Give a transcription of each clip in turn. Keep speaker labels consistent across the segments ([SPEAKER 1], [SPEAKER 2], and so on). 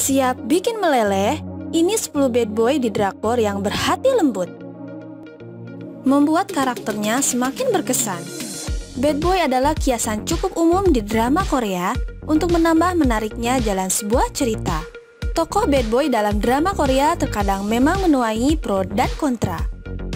[SPEAKER 1] Siap bikin meleleh? Ini 10 bad boy di drakor yang berhati lembut. Membuat karakternya semakin berkesan. Bad boy adalah kiasan cukup umum di drama Korea untuk menambah menariknya jalan sebuah cerita. Tokoh bad boy dalam drama Korea terkadang memang menuai pro dan kontra.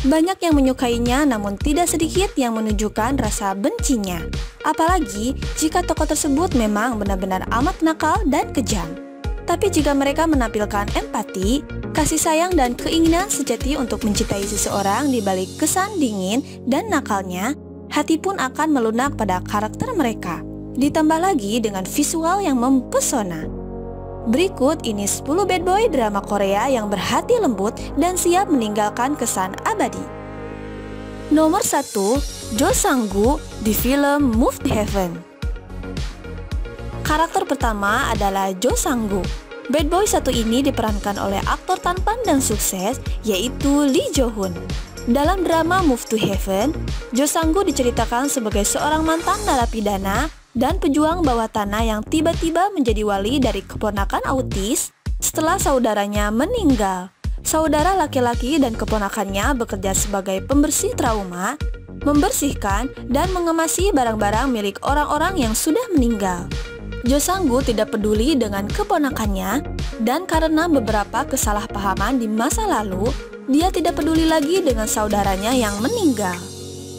[SPEAKER 1] Banyak yang menyukainya namun tidak sedikit yang menunjukkan rasa bencinya. Apalagi jika tokoh tersebut memang benar-benar amat nakal dan kejam. Tapi jika mereka menampilkan empati, kasih sayang dan keinginan sejati untuk mencintai seseorang di balik kesan dingin dan nakalnya, hati pun akan melunak pada karakter mereka. Ditambah lagi dengan visual yang mempesona. Berikut ini 10 bad boy drama Korea yang berhati lembut dan siap meninggalkan kesan abadi. Nomor 1, Jo Sang-gu di film Move to Heaven. Karakter pertama adalah Jo Sang-gu. Bad boy satu ini diperankan oleh aktor tampan dan sukses, yaitu Lee Jo-hun. Dalam drama Move to Heaven, Jo Sang-gu diceritakan sebagai seorang mantan narapidana dan pejuang bawah tanah yang tiba-tiba menjadi wali dari keponakan autis setelah saudaranya meninggal. Saudara laki-laki dan keponakannya bekerja sebagai pembersih trauma, membersihkan dan mengemasi barang-barang milik orang-orang yang sudah meninggal. Jo Sang-gu tidak peduli dengan keponakannya, dan karena beberapa kesalahpahaman di masa lalu, dia tidak peduli lagi dengan saudaranya yang meninggal.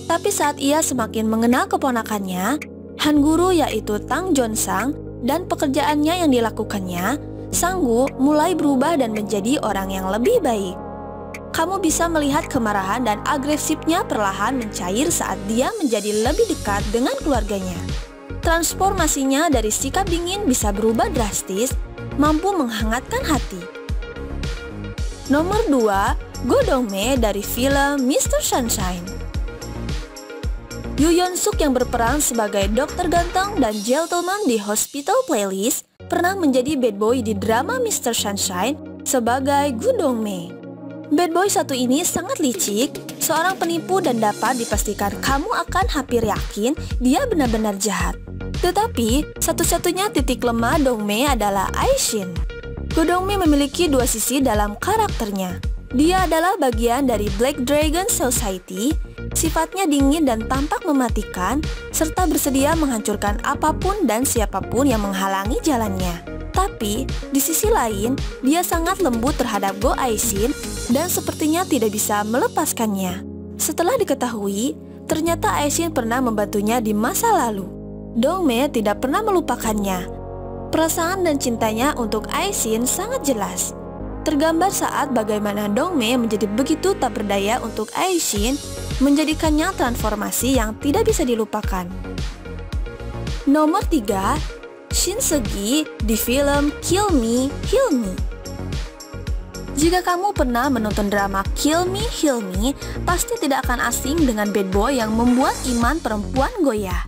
[SPEAKER 1] Tapi saat ia semakin mengenal keponakannya, Han Guru yaitu Tang Jon-sang, dan pekerjaannya yang dilakukannya, Sang-gu mulai berubah dan menjadi orang yang lebih baik. Kamu bisa melihat kemarahan dan agresifnya perlahan mencair saat dia menjadi lebih dekat dengan keluarganya. Transformasinya dari sikap dingin bisa berubah drastis, mampu menghangatkan hati. Nomor 2, Go Dong-me dari film Mr. Sunshine. Yoo Yeon-suk yang berperan sebagai dokter ganteng dan gentleman di Hospital Playlist pernah menjadi bad boy di drama Mr. Sunshine sebagai Go Dong-me. Bad boy satu ini sangat licik, seorang penipu dan dapat dipastikan kamu akan hampir yakin dia benar-benar jahat. Tetapi, satu-satunya titik lemah Dong-me adalah Aishin. Go Dong-me memiliki dua sisi dalam karakternya. Dia adalah bagian dari Black Dragon Society, sifatnya dingin dan tampak mematikan, serta bersedia menghancurkan apapun dan siapapun yang menghalangi jalannya. Tapi, di sisi lain, dia sangat lembut terhadap Go Aishin dan sepertinya tidak bisa melepaskannya. Setelah diketahui, ternyata Aishin pernah membantunya di masa lalu. Dong-me tidak pernah melupakannya. Perasaan dan cintanya untuk Aishin sangat jelas. Tergambar saat bagaimana Dong-me menjadi begitu tak berdaya untuk Aishin, menjadikannya transformasi yang tidak bisa dilupakan. Nomor 3, Shin Se-gi di film Kill Me, Heal Me. Jika kamu pernah menonton drama Kill Me, Heal Me, pasti tidak akan asing dengan bad boy yang membuat iman perempuan goyah.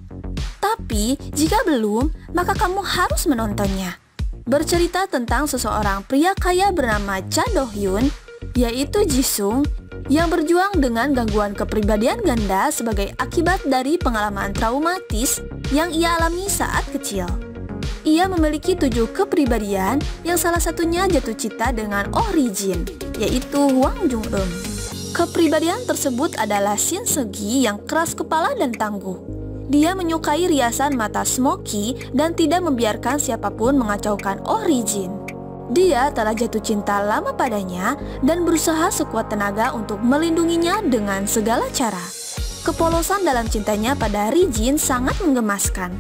[SPEAKER 1] Tapi, jika belum, maka kamu harus menontonnya. Bercerita tentang seseorang pria kaya bernama Cha Do-hyun, yaitu Jisung, yang berjuang dengan gangguan kepribadian ganda sebagai akibat dari pengalaman traumatis yang ia alami saat kecil. Ia memiliki 7 kepribadian yang salah satunya jatuh cinta dengan Oh Ri-jin, yaitu Hwang Jung-eum. Kepribadian tersebut adalah Shin Se-gi yang keras kepala dan tangguh. Dia menyukai riasan mata smoky dan tidak membiarkan siapapun mengacaukan Oh Ri-jin. Dia telah jatuh cinta lama padanya dan berusaha sekuat tenaga untuk melindunginya dengan segala cara. Kepolosan dalam cintanya pada Ri-jin sangat menggemaskan.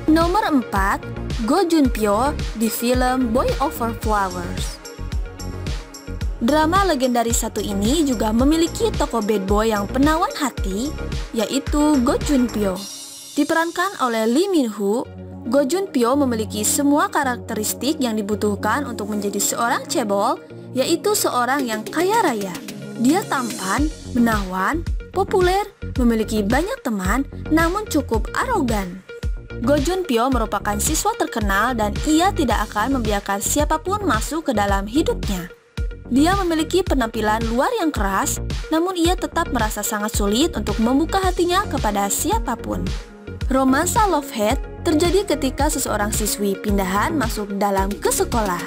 [SPEAKER 1] Nomor 4, Go Jun-pyo di film Boy Over Flowers. Drama legendaris satu ini juga memiliki tokoh bad boy yang penawan hati, yaitu Go Jun-pyo. Diperankan oleh Lee Min-ho, Go Jun-pyo memiliki semua karakteristik yang dibutuhkan untuk menjadi seorang cebol, yaitu seorang yang kaya raya. Dia tampan, menawan, populer, memiliki banyak teman, namun cukup arogan. Go Jun-pyo merupakan siswa terkenal dan ia tidak akan membiarkan siapapun masuk ke dalam hidupnya. Dia memiliki penampilan luar yang keras, namun ia tetap merasa sangat sulit untuk membuka hatinya kepada siapapun. Romansa love hate terjadi ketika seseorang siswi pindahan masuk dalam ke sekolah.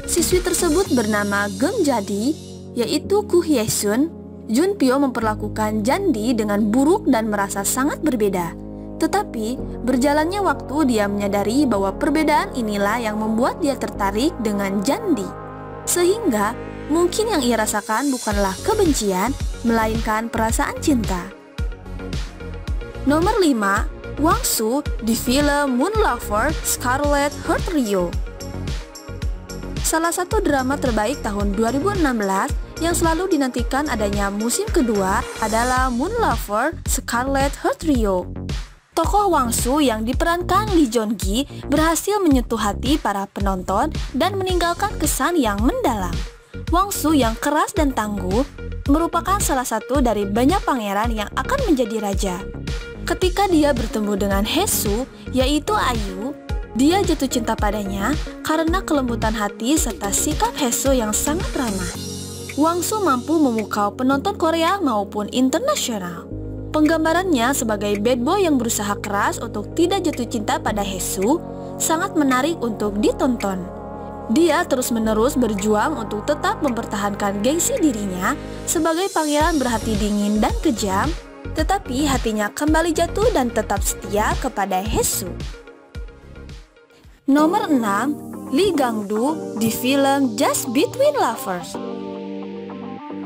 [SPEAKER 1] Siswi tersebut bernama Geum Jadi, yaitu Koo Hye-sun. Junpyo memperlakukan Jandi dengan buruk dan merasa sangat berbeda. Tetapi, berjalannya waktu dia menyadari bahwa perbedaan inilah yang membuat dia tertarik dengan Jandi. Sehingga, mungkin yang ia rasakan bukanlah kebencian, melainkan perasaan cinta. Nomor 5, Hwang Soo di film Moon Lover Scarlet Heart Ryeo. Salah satu drama terbaik tahun 2016 yang selalu dinantikan adanya musim kedua adalah Moon Lover Scarlet Heart Ryeo. Tokoh Hwang Soo yang diperankan Lee Joon Gi berhasil menyentuh hati para penonton dan meninggalkan kesan yang mendalam. Hwang Soo yang keras dan tangguh merupakan salah satu dari banyak pangeran yang akan menjadi raja. Ketika dia bertemu dengan Hae-soo, yaitu Ayu, dia jatuh cinta padanya karena kelembutan hati serta sikap Hae-soo yang sangat ramah. Hwang Soo mampu memukau penonton Korea maupun internasional. Penggambarannya sebagai bad boy yang berusaha keras untuk tidak jatuh cinta pada Hae-soo sangat menarik untuk ditonton. Dia terus-menerus berjuang untuk tetap mempertahankan gengsi dirinya sebagai pangeran berhati dingin dan kejam, tetapi hatinya kembali jatuh dan tetap setia kepada Hae-soo. Nomor 6, Lee Gang-doo di film Just Between Lovers.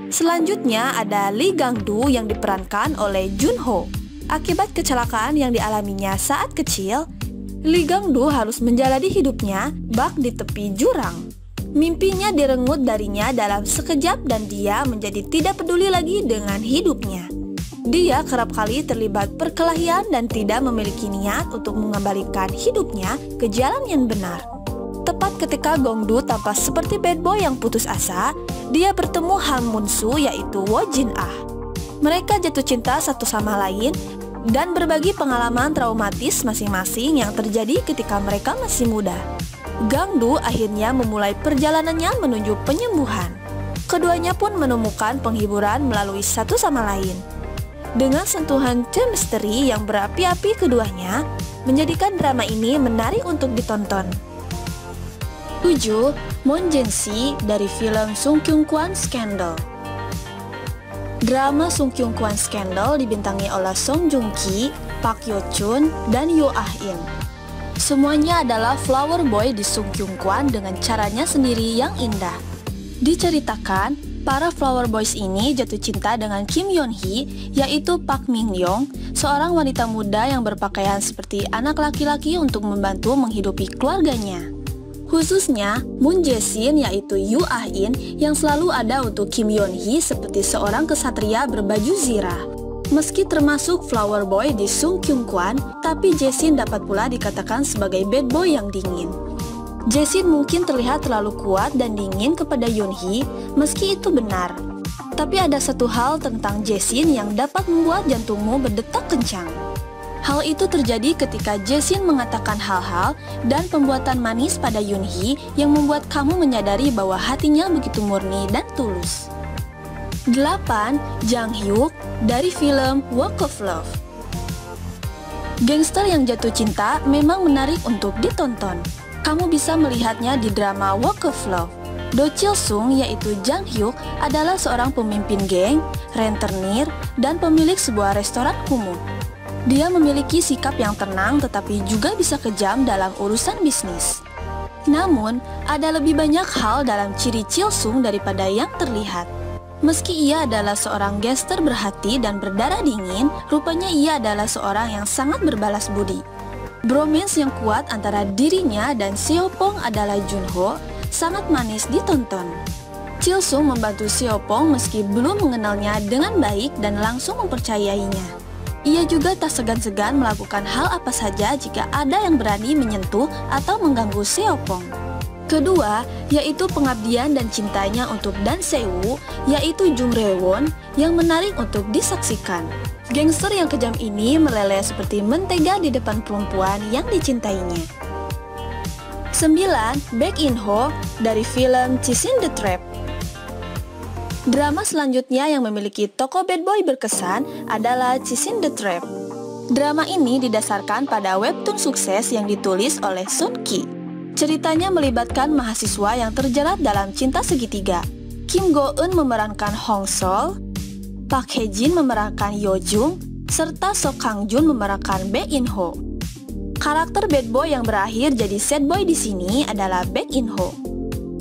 [SPEAKER 1] Selanjutnya ada Lee Gang-doo yang diperankan oleh Junho. Akibat kecelakaan yang dialaminya saat kecil, Lee Gang-doo harus menjalani hidupnya bak di tepi jurang. Mimpinya direnggut darinya dalam sekejap dan dia menjadi tidak peduli lagi dengan hidupnya. Dia kerap kali terlibat perkelahian dan tidak memiliki niat untuk mengembalikan hidupnya ke jalan yang benar. Tepat ketika Gong-doo tampak seperti bad boy yang putus asa, dia bertemu Han Mun-soo yaitu Wo Jin-ah. Mereka jatuh cinta satu sama lain dan berbagi pengalaman traumatis masing-masing yang terjadi ketika mereka masih muda. Gang-doo akhirnya memulai perjalanannya menuju penyembuhan. Keduanya pun menemukan penghiburan melalui satu sama lain. Dengan sentuhan chemistry yang berapi-api keduanya, menjadikan drama ini menarik untuk ditonton. 7. Moon Jae-si dari film Sung Kyung-kwan Scandal. Drama Sung Kyung-kwan Scandal dibintangi oleh Song Joong-ki, Park Hyo-chun, dan Yoo Ah-in. Semuanya adalah flower boy di Sung Kyung-kwan dengan caranya sendiri yang indah. Diceritakan, para flower boys ini jatuh cinta dengan Kim Yeon-hee, yaitu Park Min-young, seorang wanita muda yang berpakaian seperti anak laki-laki untuk membantu menghidupi keluarganya. Khususnya, Moon Jae-shin yaitu Yoo Ah-in yang selalu ada untuk Kim Yeon-hee seperti seorang kesatria berbaju zirah. Meski termasuk flower boy di Sung Kyung-kwan, tapi Jae-shin dapat pula dikatakan sebagai bad boy yang dingin. Jae-shin mungkin terlihat terlalu kuat dan dingin kepada Yeon-hee, meski itu benar. Tapi ada satu hal tentang Jae-shin yang dapat membuat jantungmu berdetak kencang. Hal itu terjadi ketika Jae-shin mengatakan hal-hal dan pembuatan manis pada Yeon-hee yang membuat kamu menyadari bahwa hatinya begitu murni dan tulus. 8. Jang Hyuk dari film Walk of Love. Gangster yang jatuh cinta memang menarik untuk ditonton. Kamu bisa melihatnya di drama Walk of Love. Do Chil-sung yaitu Jang Hyuk adalah seorang pemimpin geng, rentenir, dan pemilik sebuah restoran kumuh. Dia memiliki sikap yang tenang tetapi juga bisa kejam dalam urusan bisnis. Namun, ada lebih banyak hal dalam ciri Chil-sung daripada yang terlihat. Meski ia adalah seorang gangster berhati dan berdarah dingin, rupanya ia adalah seorang yang sangat berbalas budi. Bromance yang kuat antara dirinya dan Seopong adalah Junho sangat manis ditonton. Chil-sung membantu Seopong meski belum mengenalnya dengan baik dan langsung mempercayainya. Ia juga tak segan-segan melakukan hal apa saja jika ada yang berani menyentuh atau mengganggu Seopong. Kedua, yaitu pengabdian dan cintanya untuk Dan Se-woo, yaitu Jung Rae-won, yang menarik untuk disaksikan. Gangster yang kejam ini meleleh seperti mentega di depan perempuan yang dicintainya. 9. Baek In-ho dari film Chasing the Trap. Drama selanjutnya yang memiliki tokoh bad boy berkesan adalah Chasing the Trap. Drama ini didasarkan pada webtoon sukses yang ditulis oleh Sun Ki. Ceritanya melibatkan mahasiswa yang terjerat dalam cinta segitiga. Kim Go Eun memerankan Hong Sol, Park Hae Jin memerankan Yo Jung, serta Sok Kang Jun memerankan Baek In Ho. Karakter bad boy yang berakhir jadi sad boy di sini adalah Baek In Ho.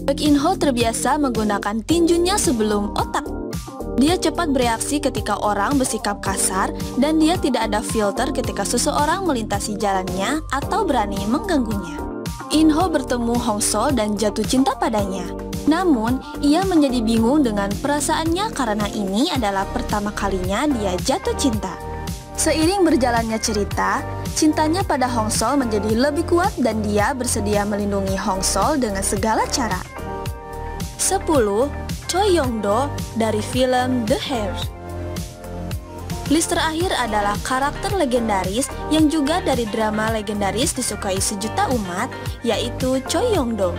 [SPEAKER 1] Baek In Ho terbiasa menggunakan tinjunya sebelum otak. Dia cepat bereaksi ketika orang bersikap kasar dan dia tidak ada filter ketika seseorang melintasi jalannya atau berani mengganggunya. In Ho bertemu Hong Sol dan jatuh cinta padanya. Namun, ia menjadi bingung dengan perasaannya karena ini adalah pertama kalinya dia jatuh cinta. Seiring berjalannya cerita, cintanya pada Hong Sol menjadi lebih kuat dan dia bersedia melindungi Hong Sol dengan segala cara. 10. Choi Yong Do dari film The Heirs. List terakhir adalah karakter legendaris yang juga dari drama legendaris disukai sejuta umat, yaitu Choi Yong Do.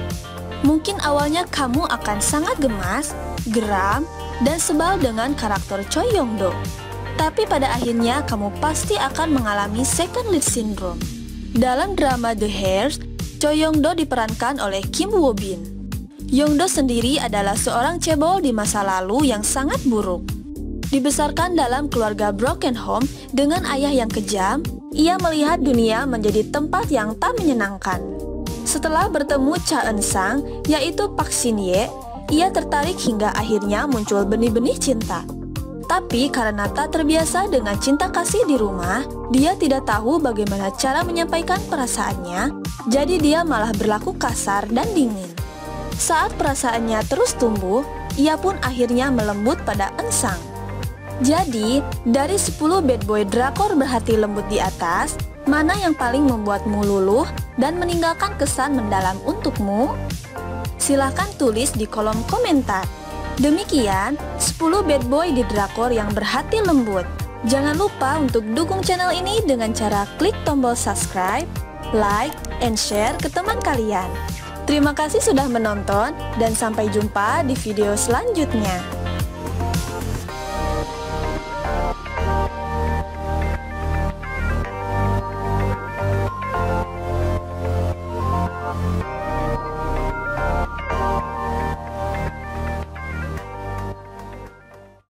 [SPEAKER 1] Mungkin awalnya kamu akan sangat gemas, geram, dan sebal dengan karakter Choi Yong Do. Tapi pada akhirnya kamu pasti akan mengalami second lead syndrome. Dalam drama The Heirs, Choi Yong Do diperankan oleh Kim Woo Bin. Yong Do sendiri adalah seorang cebol di masa lalu yang sangat buruk. Dibesarkan dalam keluarga broken home dengan ayah yang kejam, ia melihat dunia menjadi tempat yang tak menyenangkan. Setelah bertemu Cha Eun Sang, yaitu Park Shin Ye, ia tertarik hingga akhirnya muncul benih-benih cinta. Tapi karena tak terbiasa dengan cinta kasih di rumah, dia tidak tahu bagaimana cara menyampaikan perasaannya, jadi dia malah berlaku kasar dan dingin. Saat perasaannya terus tumbuh, ia pun akhirnya melembut pada Eun Sang. Jadi, dari 10 bad boy drakor berhati lembut di atas, mana yang paling membuatmu luluh dan meninggalkan kesan mendalam untukmu? Silahkan tulis di kolom komentar. Demikian, 10 bad boy di drakor yang berhati lembut. Jangan lupa untuk dukung channel ini dengan cara klik tombol subscribe, like, and share ke teman kalian. Terima kasih sudah menonton dan sampai jumpa di video selanjutnya.